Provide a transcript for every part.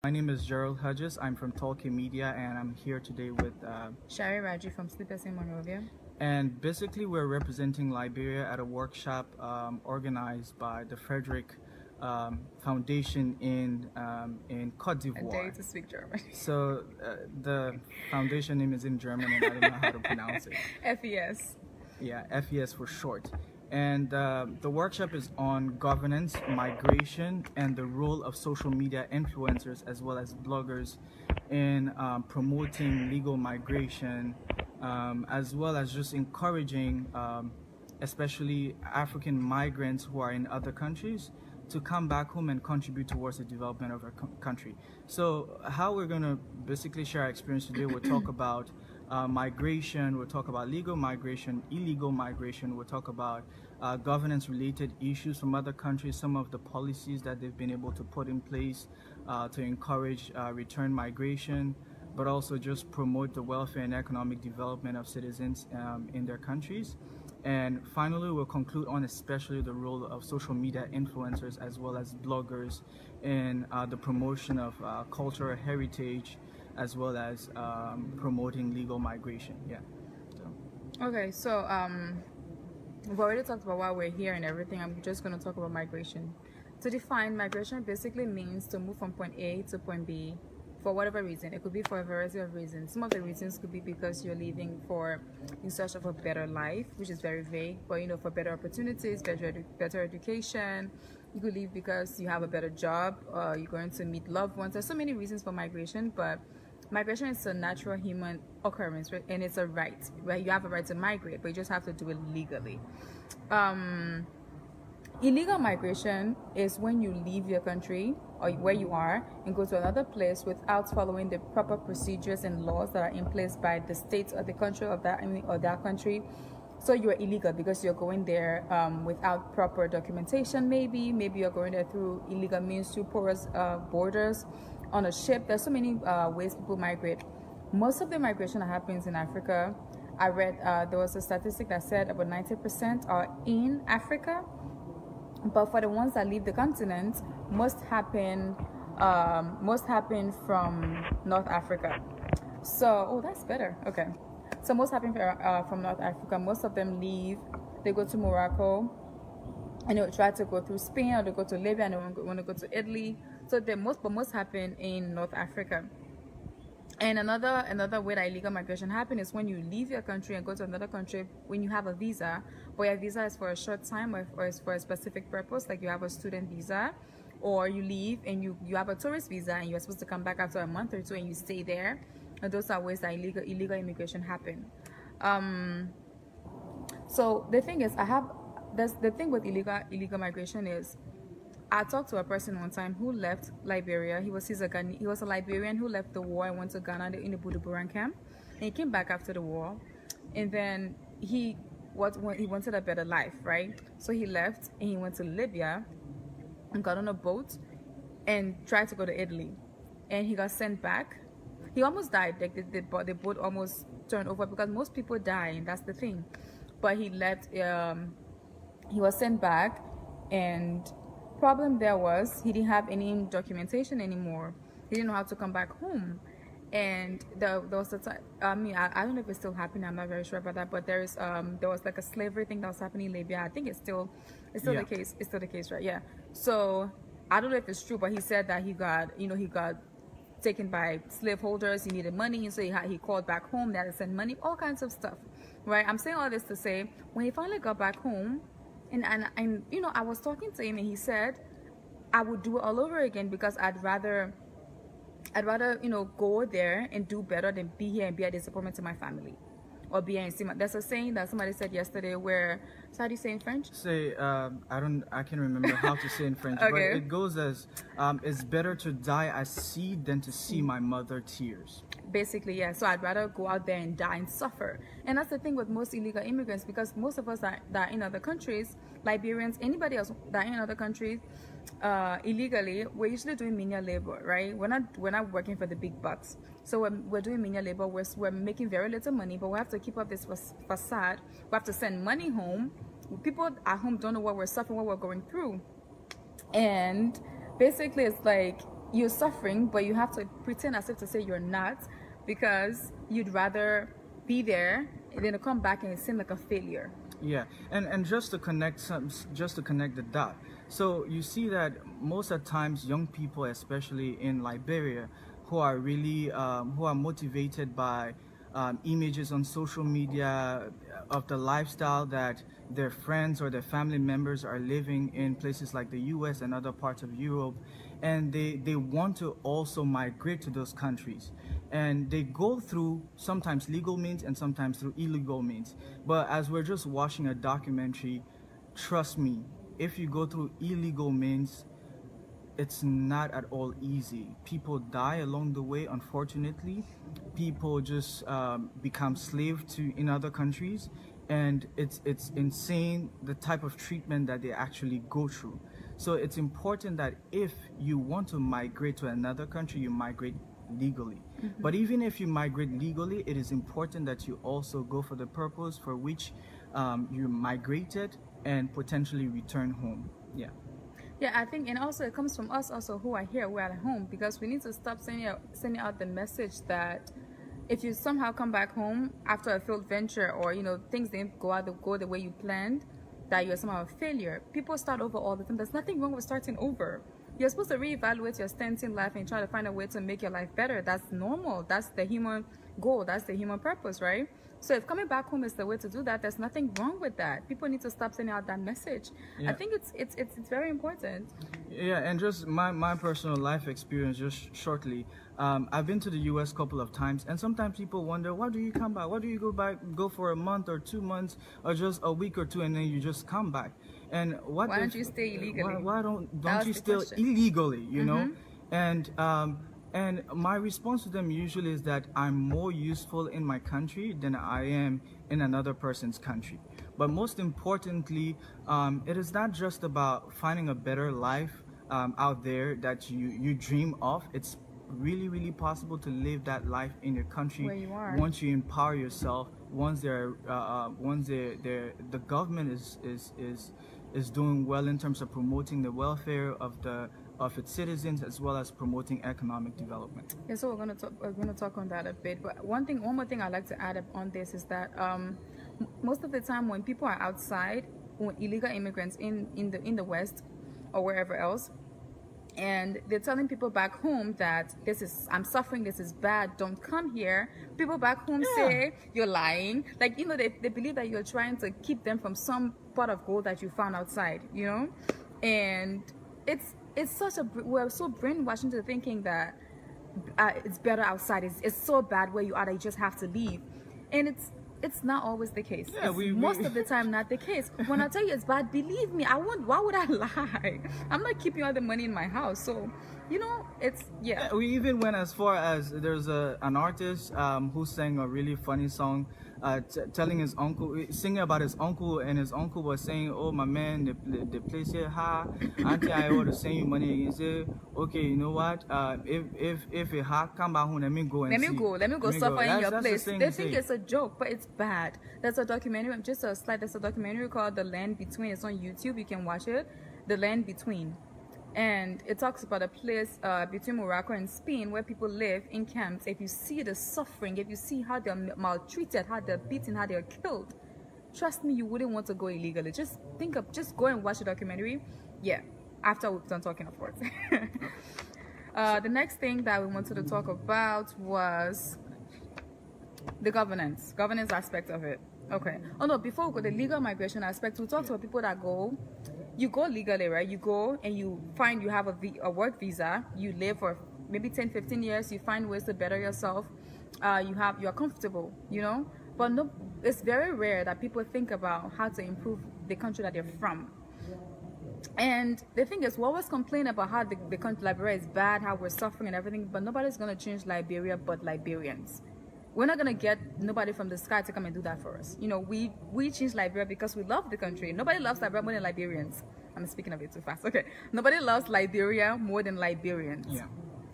My name is Gerald Hodges. I'm from Talkay Media, and I'm here today with Shari, Raji from Sleepless in Monrovia. and basically we're representing Liberia at a workshop organized by the Friedrich Foundation in Cote I dare you d'Ivoire. to speak German. So the foundation name is in German, and I don't know how to pronounce it. FES. Yeah, FES for short. And the workshop is on governance, migration, and the role of social media influencers as well as bloggers in promoting legal migration, as well as just encouraging, especially African migrants who are in other countries, to come back home and contribute towards the development of our country. So how we're going to basically share our experience today, we'll talk about migration, we'll talk about legal migration, illegal migration, we'll talk about governance related issues from other countries, some of the policies that they've been able to put in place to encourage return migration, but also just promote the welfare and economic development of citizens in their countries. And finally, we'll conclude on especially the role of social media influencers as well as bloggers in the promotion of cultural heritage as well as promoting legal migration. Yeah. So. Okay, so we've already talked about why we're here and everything. I'm just going to talk about migration. To define, migration basically means to move from point A to point B for whatever reason. It could be for a variety of reasons. Some of the reasons could be because you're leaving for in search of a better life, which is very vague, but for better opportunities, better education. You could leave because you have a better job, you're going to meet loved ones. There's so many reasons for migration, but migration is a natural human occurrence, right? And it's a right, right? You have a right to migrate, but you just have to do it legally. Illegal migration is when you leave your country or where you are and go to another place without following the proper procedures and laws that are in place by the state or the country of that country. So you're illegal because you're going there without proper documentation. Maybe you're going there through illegal means, through porous borders, on a ship. There's so many ways people migrate. Most of the migration that happens in Africa, I read there was a statistic that said about 90% are in Africa. But for the ones that leave the continent, most happen from North Africa. So, oh, that's better. Okay. So most happen from North Africa. Most of them leave. They go to Morocco, and they try to go through Spain, or they go to Libya, and they want to go to Italy. So most happen in North Africa. And another way that illegal migration happens is when you leave your country and go to another country when you have a visa, but your visa is for a short time or it's for a specific purpose, like you have a student visa, or you leave and you have a tourist visa and you're supposed to come back after a month or two and you stay there. And those are ways that illegal immigration happen. So the thing is, the thing with illegal migration is, I talked to a person one time who left Liberia. He was a Liberian who left the war and went to Ghana in the Buduburan camp. And he came back after the war, and then he wanted a better life, right? So he left and he went to Libya and got on a boat and tried to go to Italy, and he got sent back. He almost died. Like the boat almost turned over because most people die, and that's the thing. But he left. He was sent back, and problem there was he didn't have any documentation anymore. He didn't know how to come back home, and there was a time. I mean, I don't know if it's still happening. I'm not very sure about that. But there was like a slavery thing that was happening in Libya. I think it's still Yeah. the case. It's still the case, right? Yeah. So I don't know if it's true, but he said that he got taken by slaveholders. He needed money, and so he called back home. They had to send money, all kinds of stuff, right? I'm saying all this to say, when he finally got back home, and I was talking to him, and he said, I would do it all over again because I'd rather go there and do better than be here and be a disappointment to my family, or be here and see my. There's a saying that somebody said yesterday where, so how do you say in French? Say I can remember how to say in French, Okay. but it goes as it's better to die at sea than to see my mother tears. Basically, yeah. So I'd rather go out there and die and suffer. And that's the thing with most illegal immigrants, because most of us that are in other countries, Liberians, anybody else that are in other countries illegally, we're usually doing menial labor, right? We're not working for the big bucks. So we're doing menial labor. We're making very little money, but we have to keep up this facade. We have to send money home. People at home don't know what we're suffering, what we're going through. And basically, it's like you're suffering, but you have to pretend as if to say you're not, because you'd rather be there than to come back and it seem like a failure. Yeah, and just to connect the dot. So you see that most of the times, young people, especially in Liberia, who are really who are motivated by images on social media of the lifestyle that their friends or their family members are living in places like the U.S. and other parts of Europe, and they want to also migrate to those countries, and they go through sometimes legal means and sometimes through illegal means. But as we're just watching a documentary, trust me, if you go through illegal means, it's not at all easy. People die along the way, unfortunately. People just become slave to in other countries, and it's insane the type of treatment that they actually go through. So it's important that if you want to migrate to another country, you migrate legally. But even if you migrate legally, it is important that you also go for the purpose for which you migrated and potentially return home. Yeah. Yeah, I think, and also it comes from us also who are here, we're at home, because we need to stop sending out the message that if you somehow come back home after a failed venture, or things didn't go the way you planned, that you're somehow a failure. People start over all the time. There's nothing wrong with starting over. You're supposed to reevaluate your stance in life and try to find a way to make your life better. That's normal. That's the human goal. That's the human purpose, right? So if coming back home is the way to do that, there's nothing wrong with that. People need to stop sending out that message. Yeah. I think it's very important. Yeah, and just my personal life experience, just shortly. I've been to the U.S. couple of times, and sometimes people wonder, why do you come back? Why do you go for a month or 2 months or just a week or two, and then you just come back? And why don't you stay illegally? Why don't you stay illegally? You know, and my response to them usually is that I'm more useful in my country than I am in another person's country. But most importantly, it is not just about finding a better life out there that you dream of. It's really possible to live that life in your country where you are. Once you empower yourself. Once the government is doing well in terms of promoting the welfare of its citizens, as well as promoting economic development. Yeah, so we're going to talk on that a bit. But one more thing I'd like to add up on this is that most of the time when people are outside, when illegal immigrants in the West or wherever else, and they're telling people back home that I'm suffering, this is bad, don't come here. People back home say you're lying. Like, they believe that you're trying to keep them from some pot of gold that you found outside, and we're so brainwashed into thinking that it's better outside. It's so bad where you are that you just have to leave, and it's not always the case. Yeah, most of the time not the case. When I tell you it's bad, believe me, why would I lie? I'm not keeping all the money in my house. So, we even went as far as there's an artist who sang a really funny song telling his uncle, singing about his uncle, and his uncle was saying, "Oh my man, the place here high. Auntie, I ought to send you money." He said, "Okay, you know what? If it high, come back home. Let me go suffer in your place." They think it's a joke, but it's bad. There's a documentary. Just a slide. There's a documentary called "The Land Between." It's on YouTube. You can watch it. The Land Between. And it talks about a place between Morocco and Spain where people live in camps. If you see the suffering, if you see how they're maltreated, how they're beaten, how they're killed, trust me, you wouldn't want to go illegally. Just go and watch the documentary. Yeah, after we're done talking, of course. The next thing that we wanted to talk about was the governance aspect of it. Okay. Oh no, before we go, the legal migration aspect, we talked about people that you go legally, right? You go and you find you have a work visa. You live for maybe 10, 15 years. You find ways to better yourself. You're comfortable, But no, it's very rare that people think about how to improve the country that they're from. And the thing is, we always complain about how the country Liberia is bad, how we're suffering and everything, but nobody's going to change Liberia but Liberians. We're not going to get nobody from the sky to come and do that for us. We change Liberia because we love the country. Nobody loves Liberia more than Liberians. I'm speaking a bit too fast. Okay. Nobody loves Liberia more than Liberians. Yeah.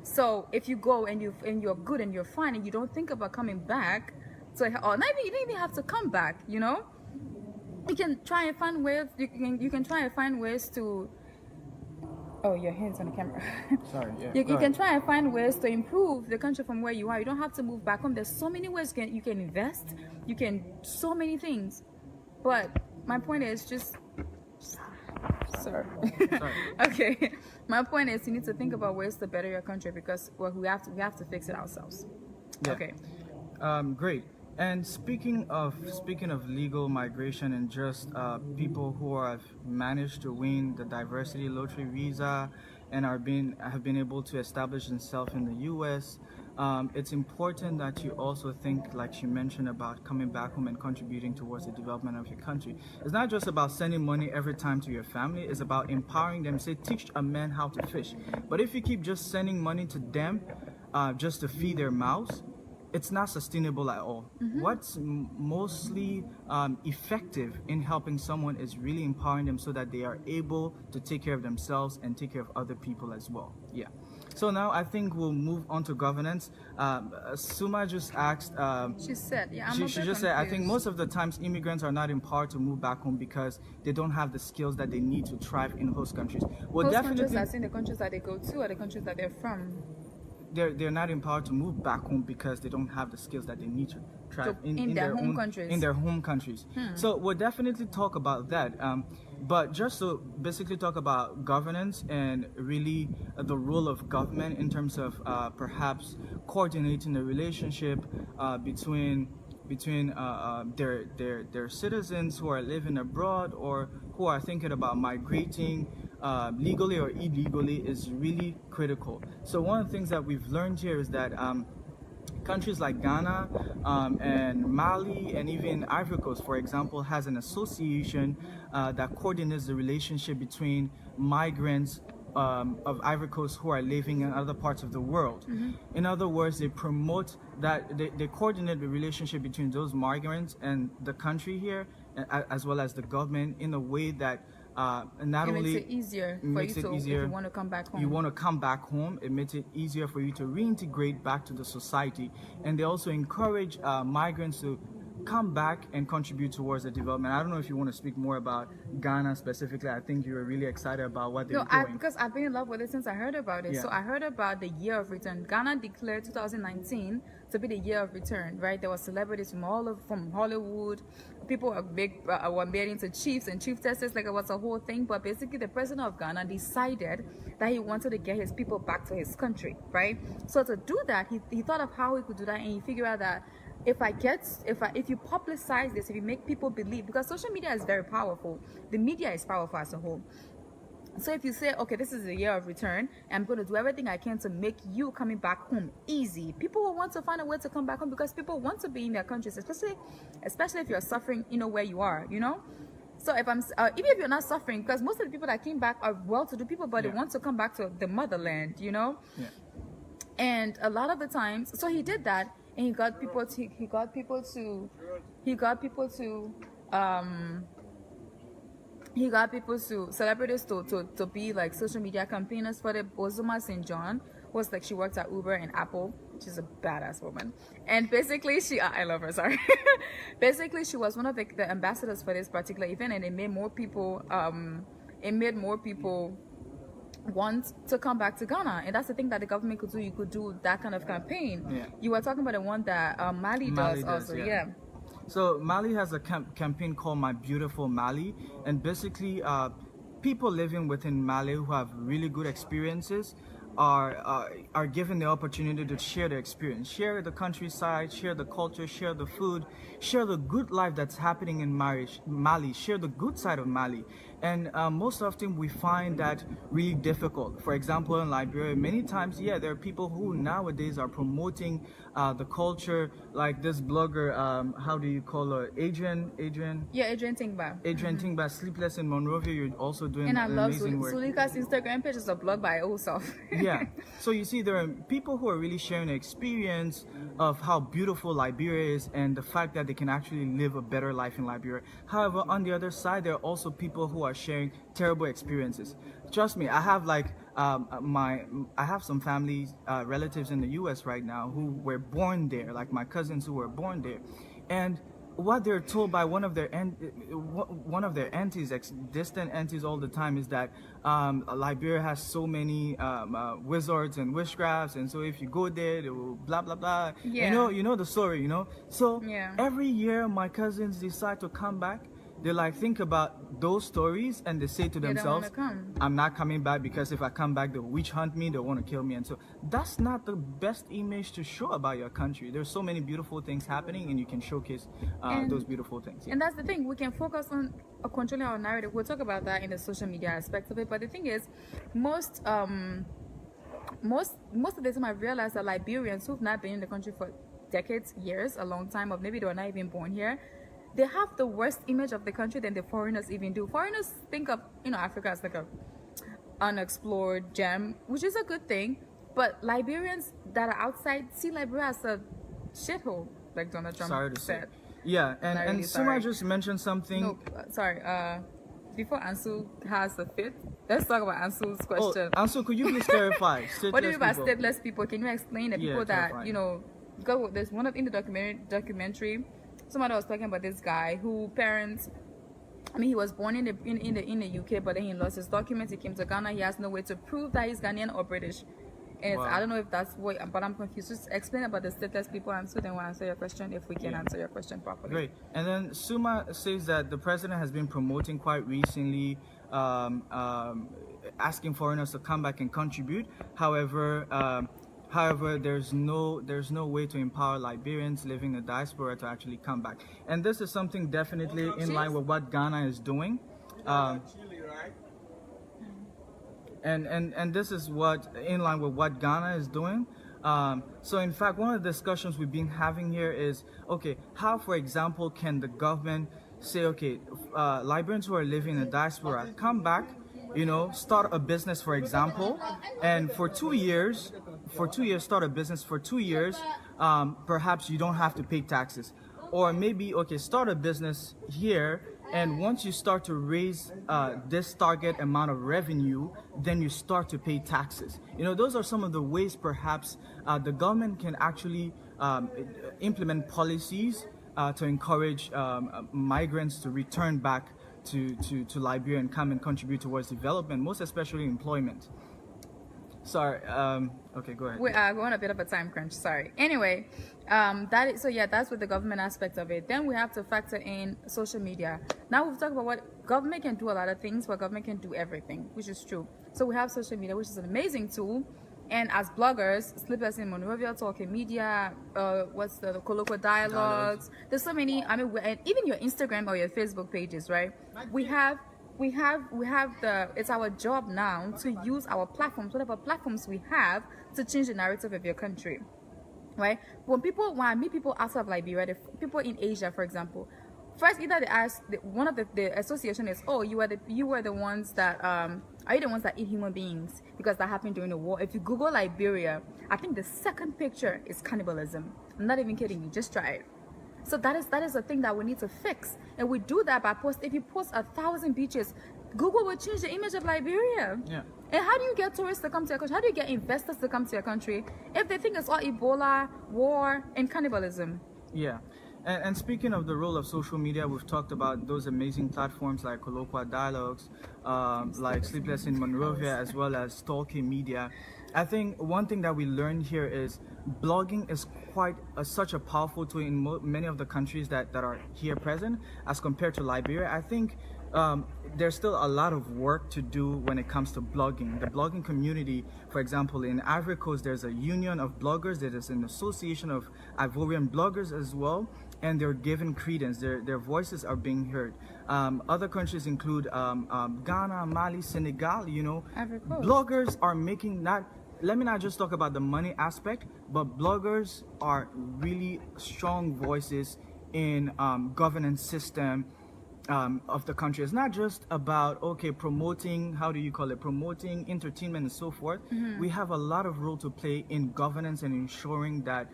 So if you go and you're good and you're fine and you don't think about coming back, you don't even have to come back, You can try and find ways. You can try and find ways to Oh, your hands on the camera. Sorry, yeah. You go can ahead. try and find ways to improve the country from where you are. You don't have to move back home. There's so many ways you can invest. You can so many things. But my point is just sorry. Sorry. Okay. My point is you need to think about ways to better your country because well we have to fix it ourselves. Yeah. Okay. Great. And speaking of legal migration and just people who have managed to win the diversity lottery visa and have been able to establish themselves in the U.S., it's important that you also think, like she mentioned, about coming back home and contributing towards the development of your country. It's not just about sending money every time to your family. It's about empowering them. Say, teach a man how to fish. But if you keep just sending money to them just to feed their mouths, it's not sustainable at all. What's mostly effective in helping someone is really empowering them so that they are able to take care of themselves and take care of other people as well. Yeah. So now I think we'll move on to governance. Suma just asked. She said, yeah, She just said, I think most of the times immigrants are not empowered to move back home because they don't have the skills that they need to thrive in host countries. Well, host definitely, countries as in the countries that they go to or the countries that they're from. they're not empowered to move back home because they don't have the skills that they need to thrive in their home countries. In their home countries. So we'll definitely talk about that. But just to basically talk about governance and really the role of government in terms of perhaps coordinating the relationship between their citizens who are living abroad or who are thinking about migrating legally or illegally is really critical. So one of the things that we've learned here is that countries like Ghana and Mali and even Ivory Coast, for example, has an association that coordinates the relationship between migrants of Ivory Coast who are living in other parts of the world. In other words, they promote that they coordinate the relationship between those migrants and the country here, as well as the government, in a way that not only makes it easier for you to if you want to come back home. You want to come back home. It makes it easier for you to reintegrate back to the society, and they also encourage migrants to come back and contribute towards the development. I don't know if you want to speak more about Ghana specifically. I think you were really excited about what they're doing. Because I've been in love with it since I heard about it. Yeah. So I heard about the year of return. Ghana declared 2019 to be the year of return, right? There were celebrities from Hollywood. People were made into chiefs and chieftesses, like it was a whole thing. But basically, the president of Ghana decided that he wanted to get his people back to his country, right? So to do that, he thought of how he could do that, and he figured out that if you publicize this, if you make people believe, because social media is very powerful, the media is powerful as a whole. So if you say, okay, this is the year of return, I'm going to do everything I can to make you coming back home easy, people will want to find a way to come back home because people want to be in their countries, especially if you're suffering, where you are, So even if you're not suffering, because most of the people that came back are well-to-do people, but they want to come back to the motherland, Yeah. And a lot of the times, so he did that, and he got people celebrities to be like social media campaigners for the Ozoma St. John was like, she worked at Uber and Apple. She's a badass woman, and basically I love her, sorry. Basically she was one of the ambassadors for this particular event, and it made more people want to come back to Ghana. And that's the thing that the government could do. You could do that kind of campaign. Yeah. You were talking about the one that Mali does also. Yeah. So Mali has a campaign called My Beautiful Mali, and basically people living within Mali who have really good experiences are given the opportunity to share their experience, share the countryside, share the culture, share the food, share the good life that's happening in Mali, share the good side of Mali. And most often we find that really difficult. For example, in Liberia, many times, there are people who nowadays are promoting the culture, like this blogger, how do you call her? Adrian? Yeah, Adrian Tingba. Adrian Tingba, Sleepless in Monrovia, you're also doing and I love amazing work. Sulika's Instagram page is a blog by herself. Yeah. So you see, there are people who are really sharing the experience of how beautiful Liberia is and the fact that they can actually live a better life in Liberia. However, on the other side, there are also people who are sharing terrible experiences. Trust me, I have I have some family relatives in the U.S. right now who were born there, like my cousins who were born there, and what they're told by one of their aunties, distant aunties, all the time is that Liberia has so many wizards and witchcrafts, and so if you go there, they will blah blah blah. Yeah. You know the story. So Yeah. every year my cousins decide to come back. They like think about those stories and they say to don't themselves, wanna come. I'm not coming back because if I come back, they'll witch hunt me, they'll want to kill me. And so that's not the best image to show about your country. There's so many beautiful things happening and you can showcase those beautiful things. Yeah. And that's the thing, we can focus on controlling our narrative. We'll talk about that in the social media aspect of it. But the thing is, most of the time I've realized that Liberians who've not been in the country for decades, years, a long time, or maybe they were not even born here, they have the worst image of the country than the foreigners even do. Foreigners think of Africa as like a unexplored gem, which is a good thing, but Liberians that are outside see Liberia as a shithole, like Donald Trump Sorry to say. said. Yeah, and really Suma sorry. just mentioned something. No, sorry. Before Ansu has a fit, let's talk about Ansu's question. Ansu, could you please clarify? What do you mean by people? stateless people? Can you explain the Yeah, people that clarify. Because there's one of in the documentary, somebody was talking about this guy who parents. I mean, he was born in the UK, but then he lost his documents. He came to Ghana. He has no way to prove that he's Ghanaian or British. And Wow. I don't know if that's what, but I'm confused. Just explain about the stateless people, and so then we'll answer your question if we can answer your question properly. Great. And then Suma says that the president has been promoting quite recently, asking foreigners to come back and contribute. However, there's no way to empower Liberians living in the diaspora to actually come back. And this is something definitely in line with what Ghana is doing. And this is what in line with what Ghana is doing. So in fact, one of the discussions we've been having here is, okay, how, for example, can the government say, okay, Liberians who are living in the diaspora, come back, start a business, for example, and for 2 years, start a business for 2 years, perhaps you don't have to pay taxes. Or maybe, okay, start a business here, and once you start to raise this target amount of revenue, then you start to pay taxes. Those are some of the ways perhaps the government can actually implement policies to encourage migrants to return back to Liberia and come and contribute towards development, most especially employment. Sorry. Okay, go ahead. We're on a bit of a time crunch. Sorry. Anyway, that's with the government aspect of it. Then we have to factor in social media. Now we've talked about what government can do a lot of things, but government can do everything, which is true. So we have social media, which is an amazing tool. And as bloggers, Sleepless in Monrovia, Talkay Media, what's the colloquial dialogues? There's so many. I mean, and even your Instagram or your Facebook pages, right? We have it's our job now to use our platforms, whatever platforms we have, to change the narrative of your country, right? When I meet people outside of Liberia, people in Asia, for example, first either they ask, one of the association is, oh, you were the ones that are you the ones that eat human beings, because that happened during the war. If you Google Liberia, I think the second picture is cannibalism. I'm not even kidding you, just try it. So that is a thing that we need to fix, and we do that by if you post 1,000 beaches, Google will change the image of Liberia. Yeah. And how do you get tourists to come to your country? How do you get investors to come to your country if they think it's all Ebola, war, and cannibalism? Yeah. And speaking of the role of social media, we've talked about those amazing platforms like Colloquial Dialogues, like Sleepless in Monrovia, as well as Talkay Media. I think one thing that we learned here is blogging is quite such a powerful tool in many of the countries that are here present as compared to Liberia. I think there's still a lot of work to do when it comes to blogging. The blogging community, for example, in Ivory Coast, there's a union of bloggers. There is an association of Ivorian bloggers as well, and they're given credence. Their voices are being heard. Other countries include Ghana, Mali, Senegal. Ivory Coast. Bloggers are making let me not just talk about the money aspect, but bloggers are really strong voices in governance system of the country. It's not just about promoting, promoting entertainment and so forth. Mm-hmm. We have a lot of role to play in governance and ensuring that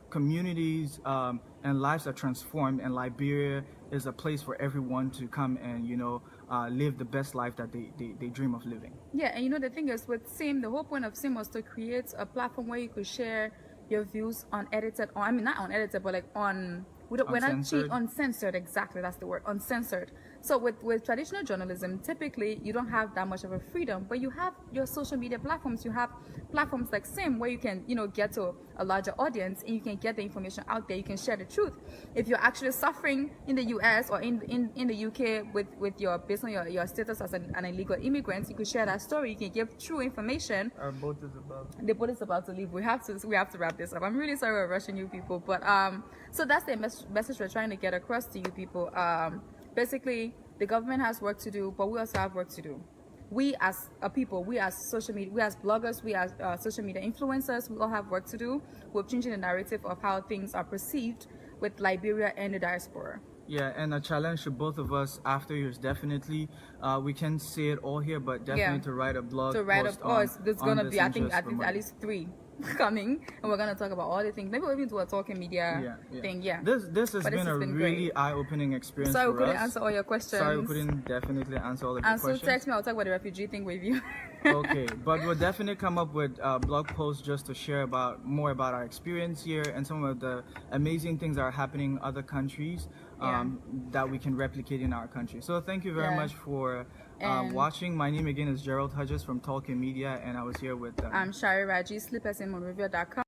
communities and lives are transformed, and Liberia is a place for everyone to come and live the best life that they dream of living. Yeah, and the thing is with SIM, the whole point of SIM was to create a platform where you could share your views unedited, or not unedited, but like we're not Uncensored. uncensored. Exactly, that's the word, uncensored. So with traditional journalism, typically you don't have that much of a freedom, but you have your social media platforms. You have platforms like Sim where you can, get to a larger audience and you can get the information out there. You can share the truth. If you're actually suffering in the US or in the UK with your based on your status as an illegal immigrant, you can share that story. You can give true information. Our boat is about. The boat is about to leave. We have to wrap this up. I'm really sorry we're rushing you people, but so that's the message we're trying to get across to you people. Basically, the government has work to do, but we also have work to do. We as a people, we as social media, we as bloggers, we as social media influencers, we all have work to do with changing the narrative of how things are perceived with Liberia and the diaspora. Yeah, and a challenge to both of us after years, definitely. We can say it all here, but definitely to write a blog. There's gonna be, I think at least 3 coming, and we're gonna talk about all the things. Maybe we'll even do a talking media thing. Yeah. This has been a really eye-opening experience. Sorry, for we couldn't us. answer all your questions. Sorry, we couldn't definitely answer all of your and questions. So text me. I'll talk about the refugee thing with you. Okay, but we'll definitely come up with blog posts just to share more about our experience here and some of the amazing things that are happening in other countries that we can replicate in our country. So thank you very much for watching. My name again is Gerald Hodges from Talkay Media, and I was here with I'm Shari, Raji, Sleepless in Monrovia.com.